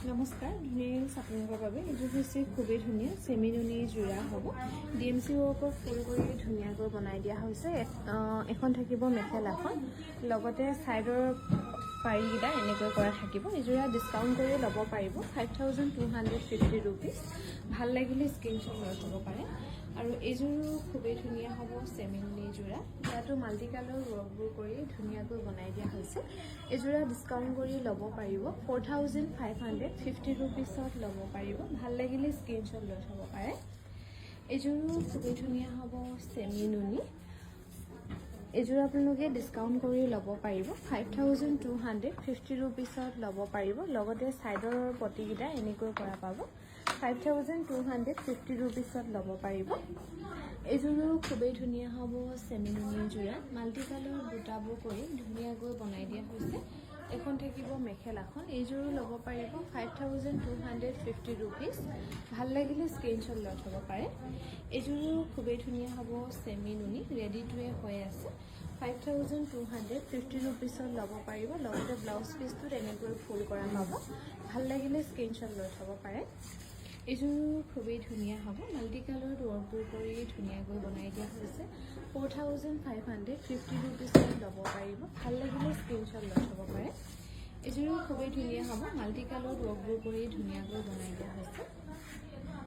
নমস্কাৰ, ধুনীয়া আপোনালোকৰ বাবে এইটো হৈছে খুবেই ধুনীয়া চেমি নুনি যোৰা হ'ব। DMC ৱৰ্কৰ ফুল কৰি ধুনীয়াকৈ বনাই দিয়া হৈছে। এখন থাকিব মেখেলাখন, লগতে ছাইডৰ পাৰিকেইটা এনেকৈ কৰা থাকিব। এইযোৰা ডিছকাউণ্ট কৰি ল'ব পাৰিব 5250 ৰুপিজ। ভাল লাগিলে স্ক্ৰীনশ্বট লৈ থ'ব পাৰে। আৰু এইযোৰো খুবেই ধুনীয়া হ'ব চেমি নুনি যোৰা। ইয়াতো মাল্টি কালাৰ ৱৰ্কবোৰ কৰি ধুনীয়াকৈ বনাই দিয়া হৈছে। এইযোৰা ডিছকাউণ্ট কৰি ল'ব পাৰিব 4550 ৰুপিছত ল'ব পাৰিব। ভাল লাগিলে স্ক্ৰীনশ্বট লৈ থ'ব পাৰে। এইযোৰো খুবেই ধুনীয়া হ'ব চেমি নুনি। এইযোৰ আপোনালোকে ডিছকাউণ্ট কৰি ল'ব পাৰিব 5250 ৰুপিছত ল'ব পাৰিব। লগতে ছাইডৰ পটিকেইটা এনেকৈ কৰা পাব 5250 ৰুপিছত ল'ব পাৰিব। এইযোৰো খুবেই ধুনীয়া হ'ব চেমি নুনি যোৰা। মাল্টি কালাৰ বুটাবোৰ কৰি ধুনীয়াকৈ বনাই দিয়া হৈছে। এখন থাকিব মেখেলাখন। এইযোৰো ল'ব পাৰিব 5250 ৰুপিজ। ভাল লাগিলে স্ক্ৰীনশ্বট লৈ থ'ব পাৰে। এইযোৰো খুবেই ধুনীয়া হ'ব চেমি নুনি, ৰেডি টুৱে হৈ আছে 5250 ৰুপিছত ল'ব পাৰিব। লগতে ব্লাউজ পিচটোত এনেকৈ ফুল কৰা পাব। ভাল লাগিলে স্ক্ৰীনশ্বট লৈ থ'ব পাৰে। এইযোৰো খুবেই ধুনীয়া হ'ব, মাল্টি কালাৰত ৱৰ্কবোৰ কৰি ধুনীয়াকৈ বনাই দিয়া হৈছে 4550 ৰুপিছত ল'ব পাৰিব। ভাল লাগিলে স্ক্ৰীনশ্বট লৈ থ'ব পাৰে। এইযোৰো খুবেই ধুনীয়া হ'ব, মাল্টি কালাৰত ৱৰ্কবোৰ কৰি ধুনীয়াকৈ বনাই দিয়া হৈছে।